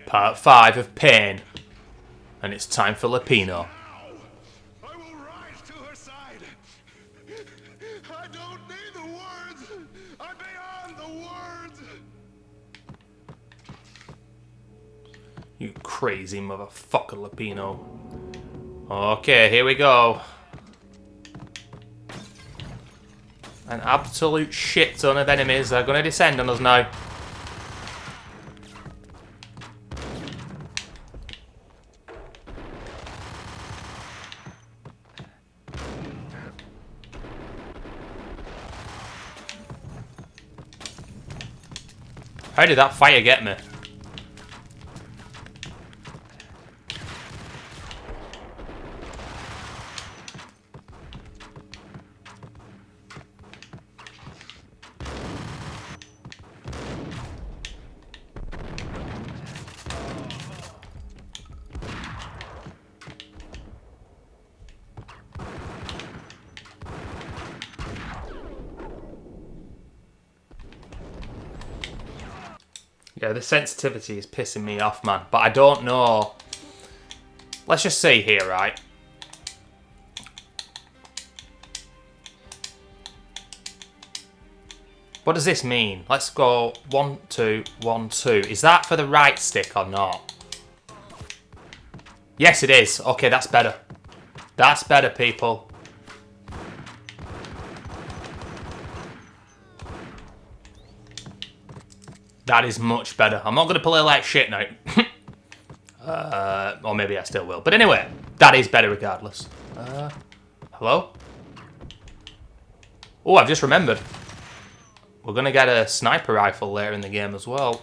Part 5 of Pain. And it's time for Lupino. I will rise to her side. I don't need the words. I'm beyond the words. You crazy motherfucker, Lupino. Okay, here we go. An absolute shit ton of enemies are going to descend on us now. How did that fire get me? Yeah, the sensitivity is pissing me off, man. But I don't know. Let's just see here, right? What does this mean? Let's go 1, 2, 1, 2. Is that for the right stick or not? Yes, it is. Okay, that's better. That's better, people. That is much better. I'm not going to play like shit now. Or maybe I still will. But anyway, that is better regardless. Hello? Oh, I've just remembered. We're going to get a sniper rifle later in the game as well.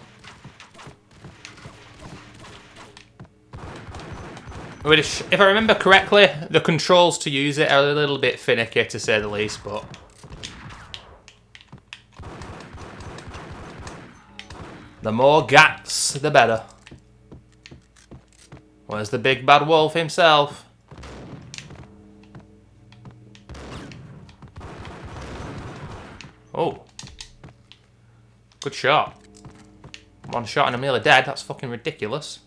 Which, if I remember correctly, the controls to use it are a little bit finicky, to say the least, but... the more gats, the better. Where's the big bad wolf himself? Oh. Good shot. One shot and I'm nearly dead. That's fucking ridiculous.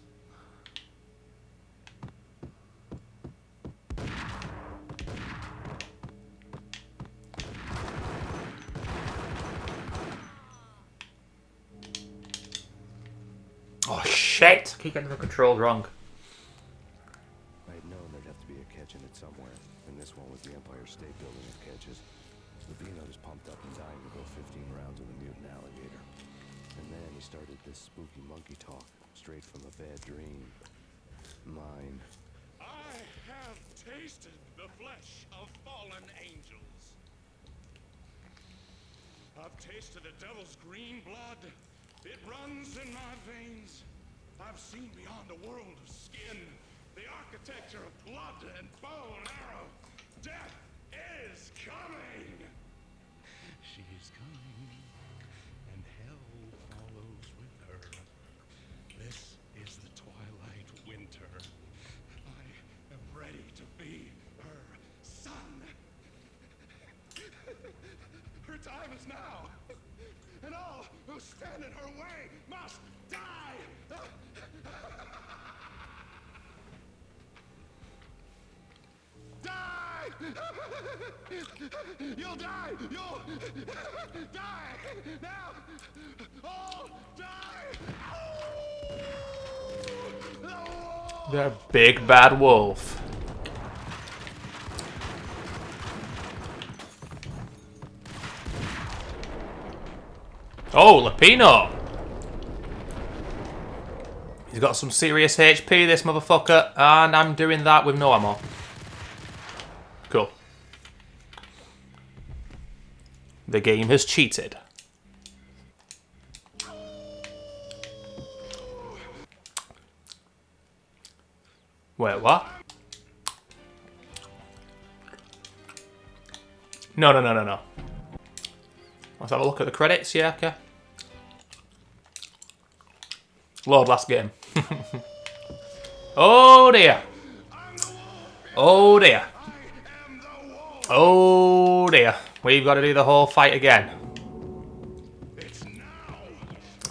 Oh shit! I keep getting the controls wrong. I had known there'd have to be a catch in it somewhere, and this one was the Empire State Building of catches. Lupino was pumped up and dying to go 15 rounds with a mutant alligator. And then he started this spooky monkey talk, straight from a bad dream. Mine. I have tasted the flesh of fallen angels. I've tasted the devil's green blood. It runs in my veins. I've seen beyond the world of skin, the architecture of blood and bow and arrow. Death is coming. She's coming, and hell follows with her. This is the twilight winter. I am ready to be her son. Her time is now. And all who stand in her way must die! Die! You'll die! You'll die! Now! All die! The big bad wolf. Oh, Lupino! He's got some serious HP, this motherfucker, and I'm doing that with no ammo. Cool. The game has cheated. Wait, what? No. Let's have a look at the credits, yeah, okay. Lord, last game. Oh dear. Oh dear. Oh dear. We've got to do the whole fight again.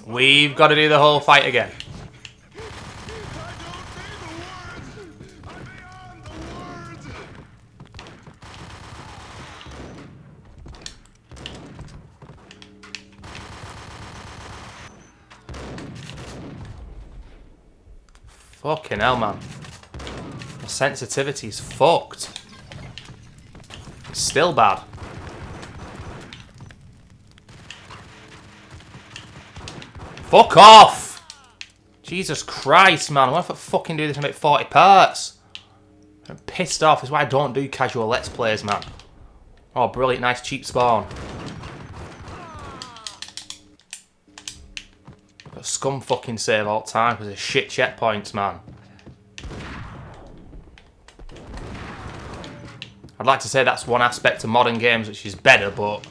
We've got to do the whole fight again. Fucking hell, man. The sensitivity is fucked. It's still bad. Fuck off! Jesus Christ, man. What if I fucking do this in about 40 parts? I'm pissed off. That's why I don't do casual Let's Plays, man. Oh, brilliant. Nice cheap spawn. Got scum fucking save all the time because of shit checkpoints, man. I'd like to say that's one aspect of modern games which is better, but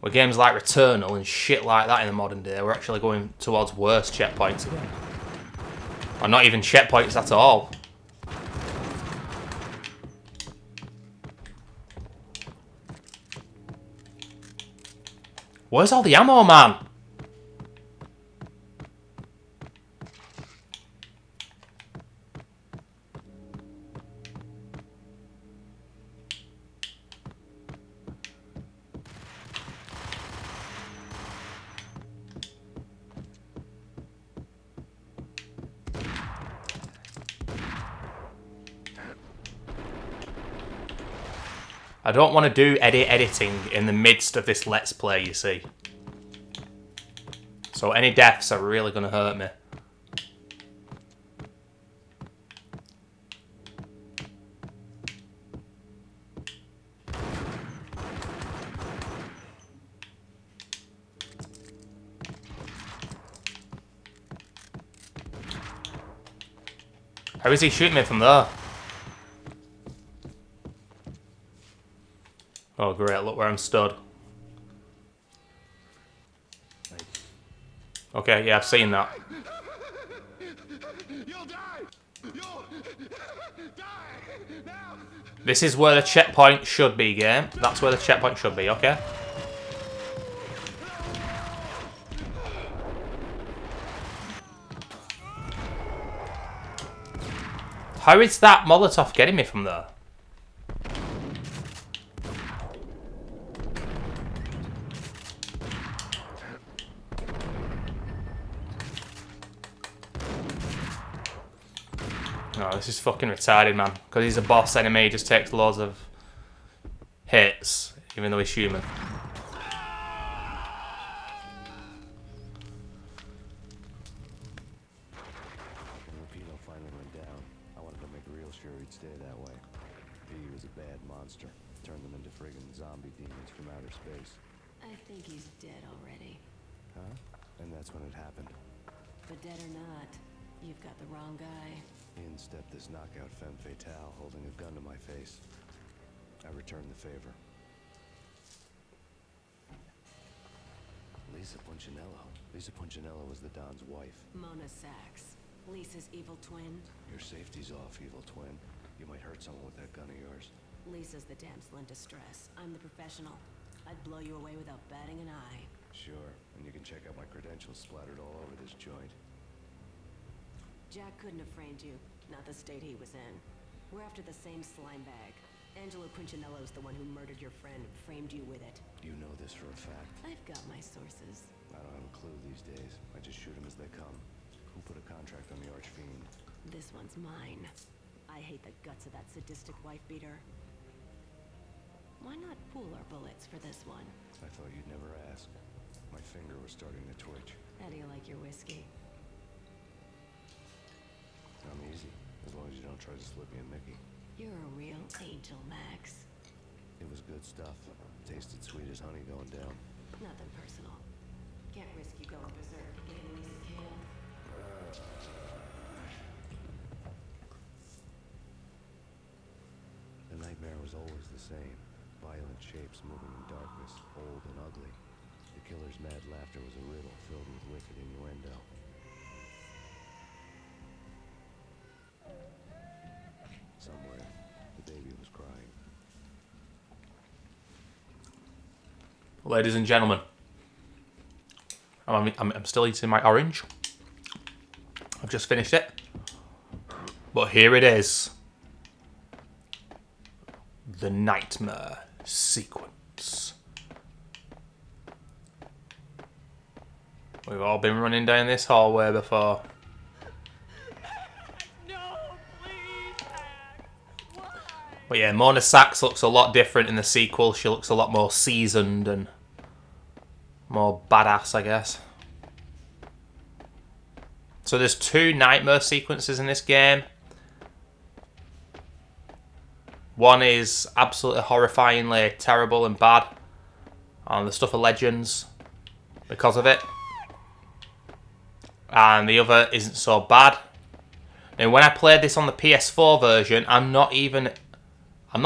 with games like Returnal and shit like that in the modern day, we're actually going towards worse checkpoints again. Or not even checkpoints at all. Where's all the ammo, man? I don't want to do editing in the midst of this Let's Play, you see. So any deaths are really going to hurt me. How is he shooting me from there? Oh great, look where I'm stood. Okay, yeah, I've seen that. You'll die! You'll die! Now! This is where the checkpoint should be, game. That's where the checkpoint should be, okay? How is that Molotov getting me from there? Oh, this is fucking retarded, man. Because he's a boss enemy, he just takes loads of hits, even though he's human. When Lupino finally went down, I wanted to make real sure he'd stay that way. He was a bad monster. Turned them into friggin' zombie demons from outer space. I think he's dead already. Huh? And that's when it happened. But dead or not, you've got the wrong guy. In stepped this knockout femme fatale, holding a gun to my face. I returned the favor. Lisa Punchinello. Lisa Punchinello was the Don's wife. Mona Sachs, Lisa's evil twin. Your safety's off, evil twin. You might hurt someone with that gun of yours. Lisa's the damsel in distress. I'm the professional. I'd blow you away without batting an eye. Sure, and you can check out my credentials splattered all over this joint. Jack couldn't have framed you, not the state he was in. We're after the same slime bag. Angelo Punchinello's the one who murdered your friend and framed you with it. You know this for a fact. I've got my sources. I don't have a clue these days. I just shoot them as they come. Who put a contract on the Archfiend? This one's mine. I hate the guts of that sadistic wife-beater. Why not pool our bullets for this one? I thought you'd never ask. My finger was starting to twitch. How do you like your whiskey? I'm easy, as long as you don't try to slip me a Mickey. You're a real angel, Max. It was good stuff. Tasted sweet as honey going down. Nothing personal. Can't risk you going berserk getting Lisa's kale. The nightmare was always the same. Violent shapes moving in darkness, old and ugly. The killer's mad laughter was a riddle filled with wicked innuendo. Somewhere, the baby was crying. Ladies and gentlemen, I'm still eating my orange. I've just finished it. But here it is. The nightmare sequence. We've all been running down this hallway before. But yeah, Mona Sachs looks a lot different in the sequel. She looks a lot more seasoned and more badass, I guess. So there's 2 nightmare sequences in this game. One is absolutely horrifyingly terrible and bad, and the stuff of legends because of it. And the other isn't so bad. And when I played this on the PS4 version, I'm not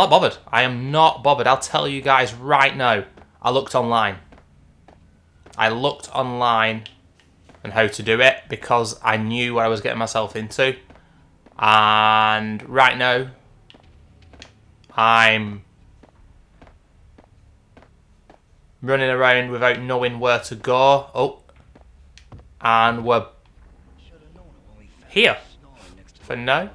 bothered. I am not bothered. I'll tell you guys right now. I looked online and how to do it because I knew what I was getting myself into. And right now, I'm running around without knowing where to go. Oh, and we're here for now.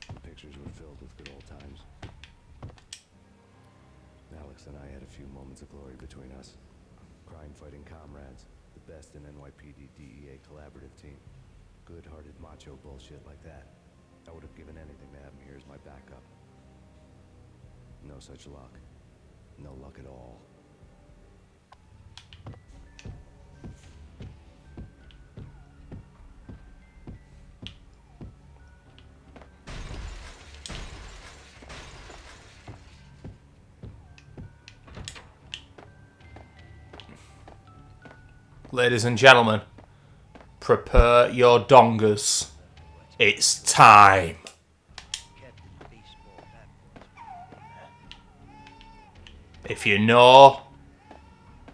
The pictures were filled with good old times. Alex and I had a few moments of glory between us. Crime-fighting comrades, the best in NYPD DEA collaborative team. Good-hearted macho bullshit like that. I would have given anything to have him here as my backup. No such luck. No luck at all. Ladies and gentlemen, prepare your dongers. It's time. If you know,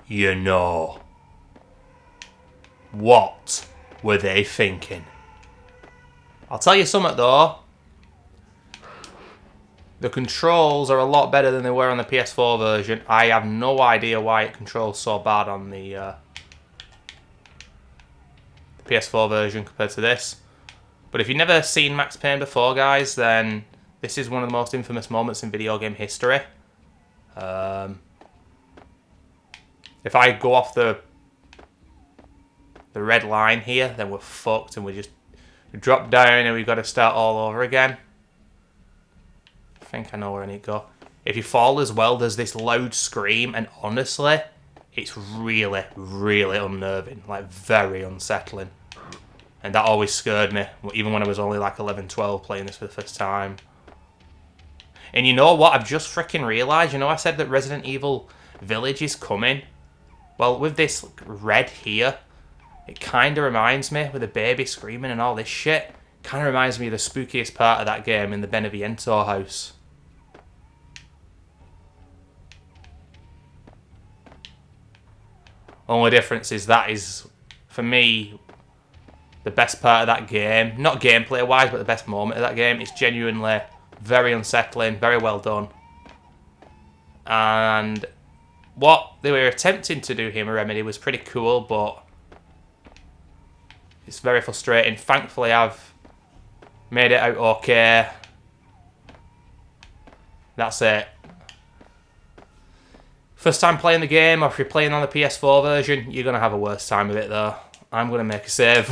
you know. What were they thinking? I'll tell you something though. The controls are a lot better than they were on the PS4 version. I have no idea why it controls so bad on the PS4 version compared to this. But if you've never seen Max Payne before, guys, then this is one of the most infamous moments in video game history. If I go off the red line here, then we're fucked and we just drop down and we've got to start all over again. I think I know where I need to go. If you fall as well, there's this loud scream, and honestly, it's really, really unnerving, like very unsettling. And that always scared me, even when I was only like 11, 12 playing this for the first time. And you know what? I've just freaking realised, you know I said that Resident Evil Village is coming? Well, with this red here, it kind of reminds me, with the baby screaming and all this shit, kind of reminds me of the spookiest part of that game in the Beneviento house. Only difference is that is, for me, the best part of that game. Not gameplay wise, but the best moment of that game. It's genuinely very unsettling, very well done. And what they were attempting to do here, Remedy, was pretty cool, but it's very frustrating. Thankfully, I've made it out okay. That's it. First time playing the game, or if you're playing on the PS4 version, you're going to have a worse time with it though. I'm going to make a save.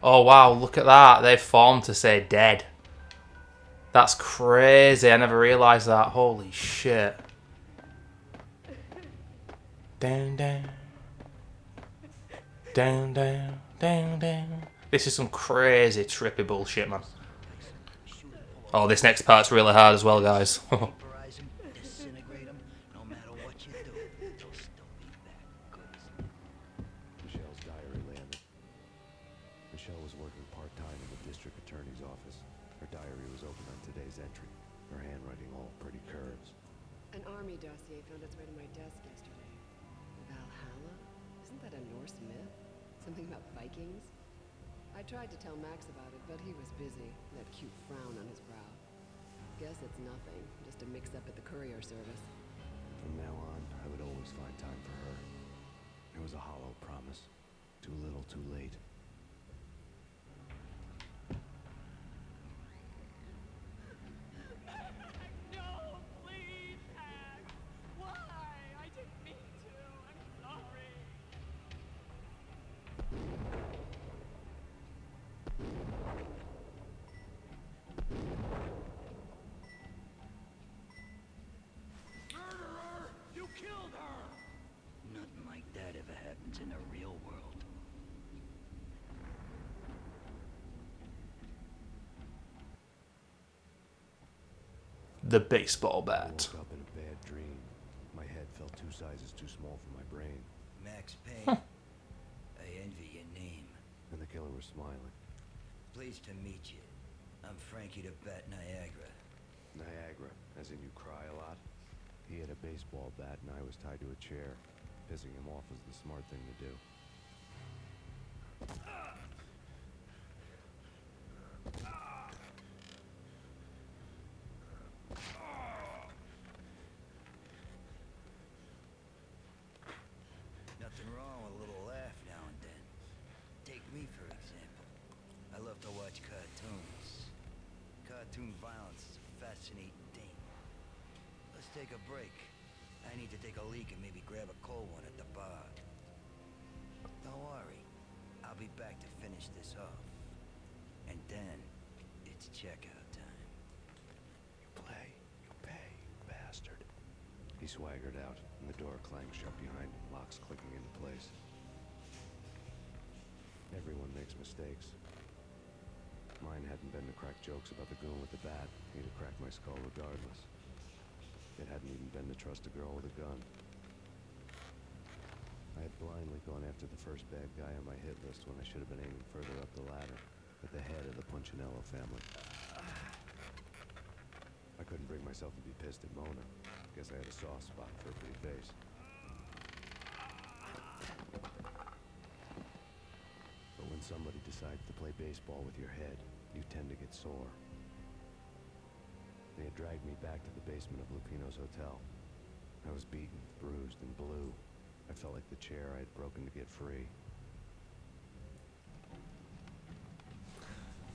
Oh wow, look at that. They've formed to say dead. That's crazy. I never realised that. Holy shit. Down, down. Down, down, down, down. This is some crazy trippy bullshit, man. Oh, this next part's really hard as well, guys. Michelle's diary landed. Michelle was working part-time in the district attorney's office. Her diary was open on today's entry. Her handwriting all pretty curves. An army dossier found its way to my desk yesterday. Valhalla? Isn't that a Norse myth? Something about Vikings? I tried to tell Max about it, but he was busy, that cute frown on his brow. Guess it's nothing, just a mix-up at the courier service. From now on, I would always find time for her. It was a hollow promise. Too little, too late. No, please, Max. Why? I didn't mean to. I'm sorry. Murderer! You killed her! Nothing like that ever happens in the real world. The baseball I bat. woke up in a bad dream. My head felt 2 sizes too small for my brain, Max Payne. I envy your name. and the killer was smiling. Pleased to meet you. I'm Frankie the Bat Niagara. Niagara, as in you cry a lot? He had a baseball bat and I was tied to a chair. Pissing him off was the smart thing to do. Nothing wrong with a little laugh now and then. Take me, for example. I love to watch cartoons. Cartoon violence is a fascinating thing. Let's take a break. I need to take a leak and maybe grab a cold one at the bar. Don't worry. I'll be back to finish this off. And then, it's checkout time. You play, you pay, you bastard. He swaggered out, and the door clanged shut behind him, locks clicking into place. Everyone makes mistakes. Mine hadn't been to crack jokes about the goon with the bat. He'd have cracked my skull regardless. It hadn't even been to trust a girl with a gun. I had blindly gone after the first bad guy on my hit list when I should have been aiming further up the ladder, at the head of the Punchinello family. I couldn't bring myself to be pissed at Mona. Guess I had a soft spot for a pretty face. But when somebody decides to play baseball with your head, you tend to get sore. They had dragged me back to the basement of Lupino's hotel. I was beaten, bruised, and blue. I felt like the chair I had broken to get free.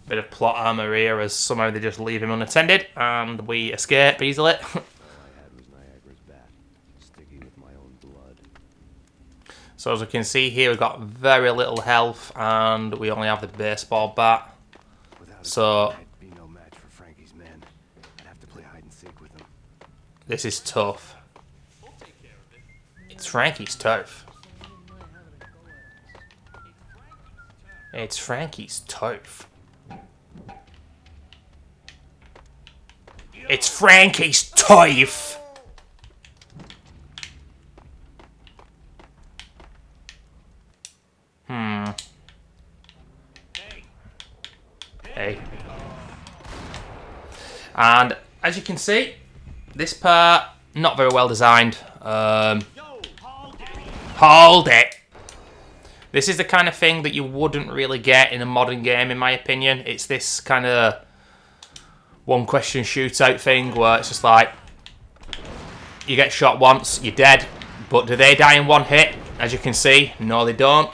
Bit of plot armor here as somehow they just leave him unattended and we escape easily. All I had was Niagara's bat, sticky with my own blood. So as we can see here, we've got very little health and we only have the baseball bat. Without a So- gun, I'd be no match for Frankie's men. I'd have to play hide and seek with them. This is tough. It's Frankie's turf. It's Frankie's turf. It's Frankie's turf. Hey. And as you can see, this part not very well designed. Hold it. This is the kind of thing that you wouldn't really get in a modern game, in my opinion. It's this kind of one question shootout thing where it's just like, you get shot once, you're dead. But do they die in one hit? As you can see, no they don't.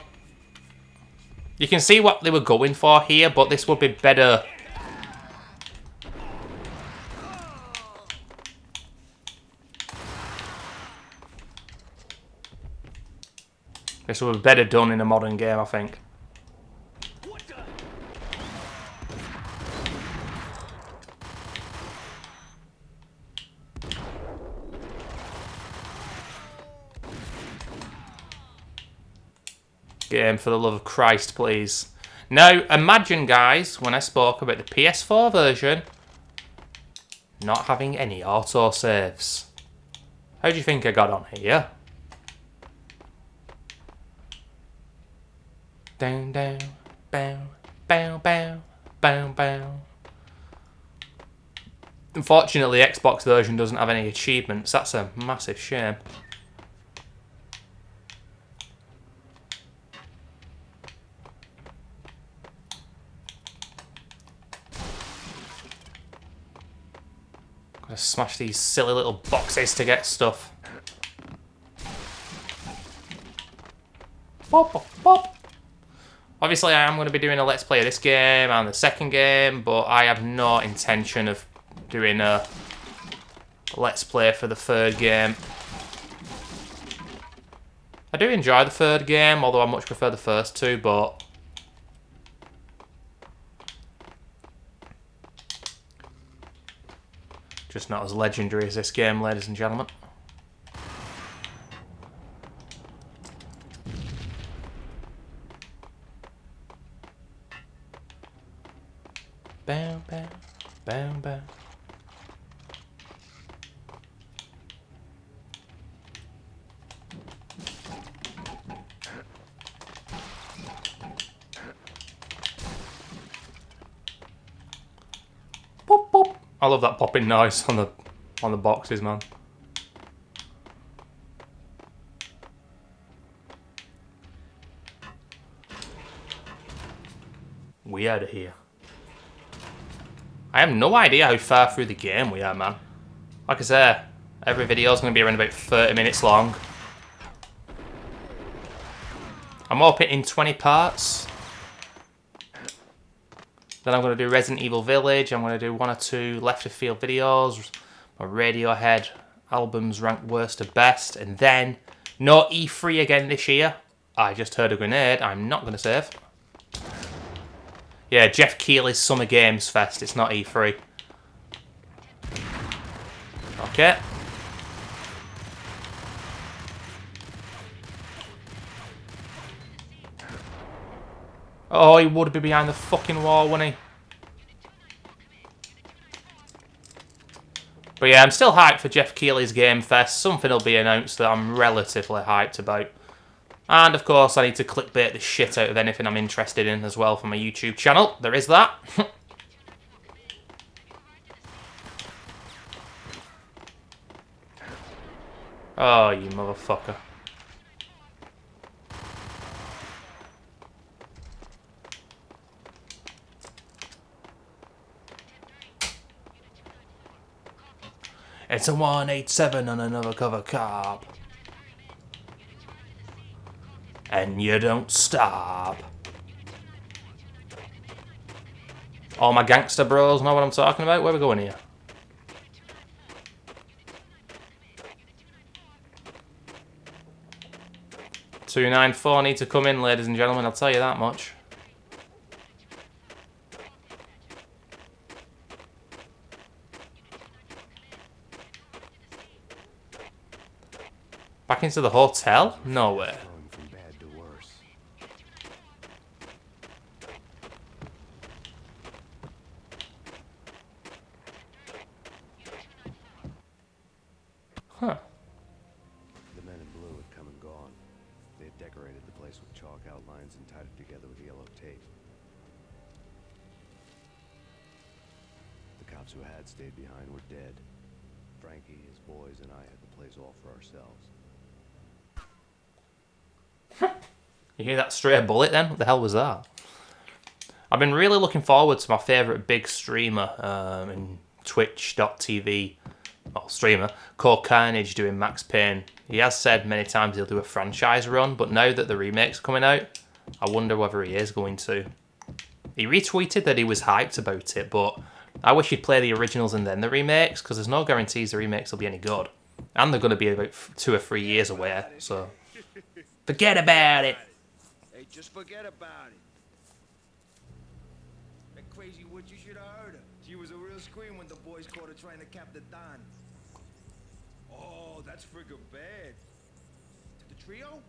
You can see what they were going for here, but this would be better. This would be better done in a modern game, I think. Game, for the love of Christ, please. Now, imagine, guys, when I spoke about the PS4 version not having any autosaves. How do you think I got on here? Down, down, bow, bow, bow, bow, bow. Unfortunately, the Xbox version doesn't have any achievements. That's a massive shame. Gotta smash these silly little boxes to get stuff. Pop, pop, pop. Obviously, I am going to be doing a Let's Play of this game and the second game, but I have no intention of doing a Let's Play for the third game. I do enjoy the third game, although I much prefer the first two, but just not as legendary as this game, ladies and gentlemen. Bam, bam, bam, bam. Pop, pop. I love that popping noise on the boxes, man. We out of here. I have no idea how far through the game we are, man. Like I say, every video is going to be around about 30 minutes long. I'm hoping in 20 parts. Then I'm going to do Resident Evil Village. I'm going to do 1 or 2 Left of Field videos. My Radiohead albums ranked worst to best. And then, no E3 again this year. I just heard a grenade. I'm not going to save. Yeah, Jeff Keighley's Summer Games Fest. It's not E3. Okay. Oh, he would be behind the fucking wall, wouldn't he? But yeah, I'm still hyped for Jeff Keighley's Game Fest. Something will be announced that I'm relatively hyped about. And of course, I need to clickbait the shit out of anything I'm interested in as well for my YouTube channel. There is that. Oh, you motherfucker. It's a 187 on another cover cop. And you don't stop. All my gangster bros know what I'm talking about. Where are we going here? $294 need to come in, ladies and gentlemen. I'll tell you that much. Back into the hotel? No way. Going from bad to worse. Huh. The men in blue had come and gone. They had decorated the place with chalk outlines and tied it together with yellow tape. The cops who had stayed behind were dead. Frankie, his boys, and I had the place all for ourselves. You hear that stray bullet then? What the hell was that? I've been really looking forward to my favourite big streamer in Twitch.tv, well, streamer, Core Carnage doing Max Payne. He has said many times he'll do a franchise run, but now that the remake's coming out, I wonder whether he is going to. He retweeted that he was hyped about it, but I wish he'd play the originals and then the remakes, because there's no guarantees the remakes will be any good. And they're going to be about 2 or 3 years away, so forget about it. Hey, just forget about it. That crazy witch, you should have heard her. She was a real scream when the boys caught her trying to cap the Don. Oh, that's friggin' bad. To the trio?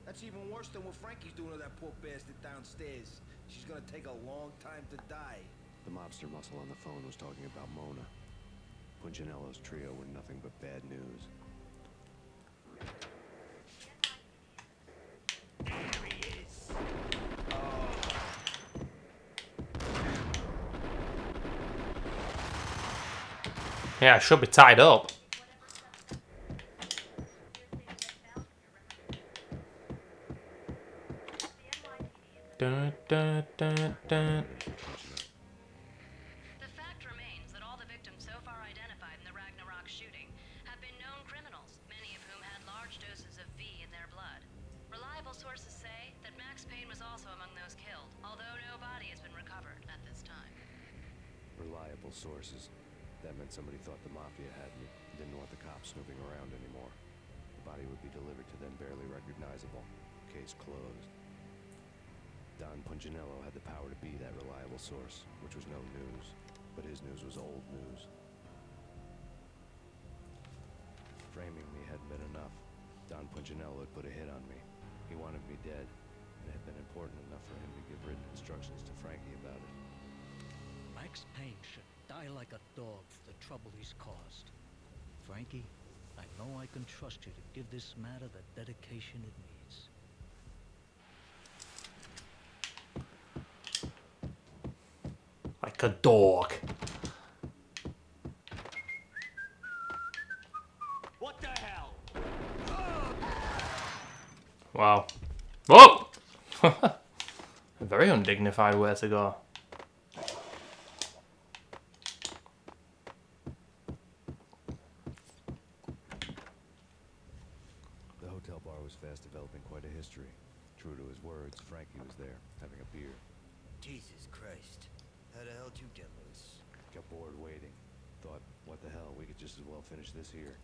That's even worse than what Frankie's doing to that poor bastard downstairs. She's gonna take a long time to die. The mobster muscle on the phone was talking about Mona. Punchinello's trio were nothing but bad news. Yeah, I should be tied up. Dun, dun, dun, dun. The fact remains that all the victims so far identified in the Ragnarok shooting have been known criminals, many of whom had large doses of V in their blood. Reliable sources say that Max Payne was also among those multiple sources. That meant somebody thought the Mafia had me and didn't want the cops snooping around anymore. The body would be delivered to them barely recognizable. Case closed. Don Punchinello had the power to be that reliable source, which was no news. But his news was old news. Framing me hadn't been enough. Don Punchinello had put a hit on me. He wanted me dead, and it had been important enough for him to give written instructions to Frankie about it. Max Payne should die like a dog for the trouble he's caused. Frankie, I know I can trust you to give this matter the dedication it needs. Like a dog. What the hell? Wow. Whoa! A very undignified way to go. The hotel bar was fast developing quite a history. True to his words, Frankie was there, having a beer. Jesus Christ. How the hell did you get loose? Got bored waiting. Thought, what the hell, we could just as well finish this here.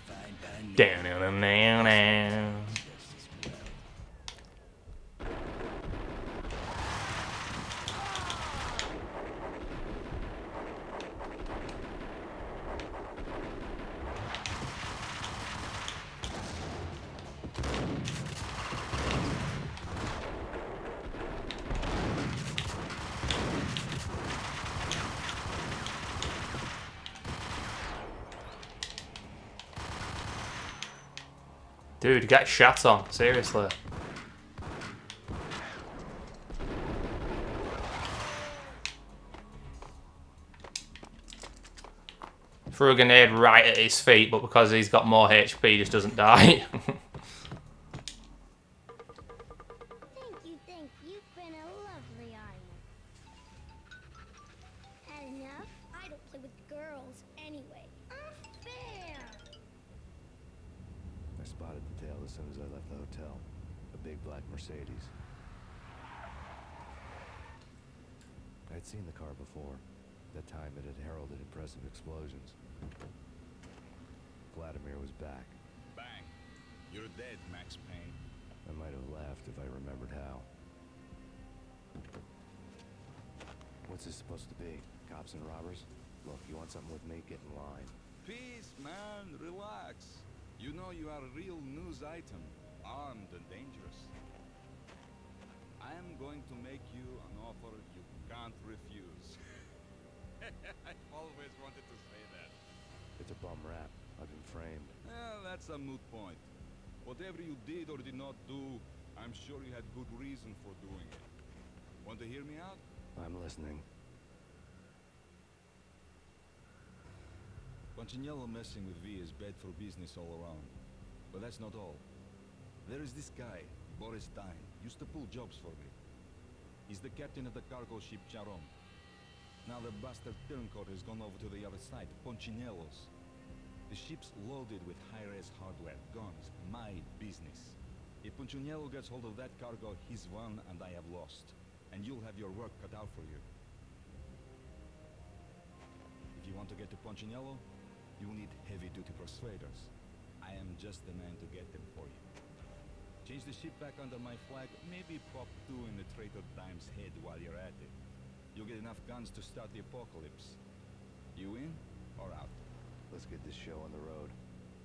Fine by me. Down, down, down, down. Justice well. Dude, get shot on. Seriously. Threw a grenade right at his feet, but because he's got more HP, he just doesn't die. Thank you. You've been a lovely island. Had enough? I don't play with girls anyway. Unfair! I spotted the tail as soon as I left the hotel. A big black Mercedes. I had seen the car before. That time it had heralded impressive explosions. Vladimir was back. Bang. You're dead, Max Payne. I might have laughed if I remembered how. What's this supposed to be? Cops and robbers? Look, you want something with me? Get in line. Peace, man. Relax. You know you are a real news item. Armed and dangerous. I am going to make you an offer you can't refuse. I've always wanted to say that. It's a bum rap. I've been framed. Well, that's a moot point. Whatever you did or did not do, I'm sure you had good reason for doing it. Want to hear me out? I'm listening. Punchinello messing with V is bad for business all around. But that's not all. There is this guy, Boris Dine, used to pull jobs for me. He's the captain of the cargo ship Charon. Now the bastard turncoat has gone over to the other side, Punchinello's. The ship's loaded with high-res hardware, guns, my business. If Punchinello gets hold of that cargo, he's won and I have lost. And you'll have your work cut out for you. If you want to get to Punchinello, you'll need heavy-duty persuaders. I am just the man to get them for you. Change the ship back under my flag, maybe pop 2 in the traitor Dime's head while you're at it. You'll get enough guns to start the apocalypse. You in or out? Let's get this show on the road.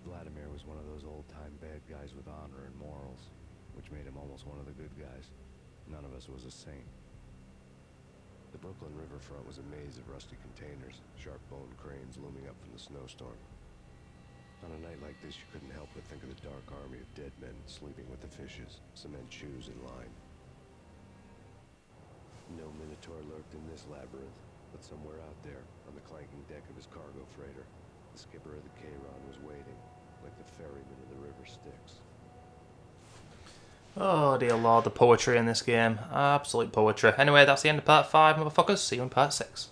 Vladimir was one of those old-time bad guys with honor and morals, which made him almost one of the good guys. None of us was a saint. The Brooklyn riverfront was a maze of rusty containers, sharp-boned cranes looming up from the snowstorm. On a night like this, you couldn't help but think of the dark army of dead men sleeping with the fishes, cement shoes in line. No Minotaur lurked in this labyrinth, but somewhere out there, on the clanking deck of his cargo freighter, the skipper of the Chiron was waiting, like the ferryman of the river Styx. Oh dear lord, the poetry in this game. Absolute poetry. Anyway, that's the end of part 5, motherfuckers. See you in part 6.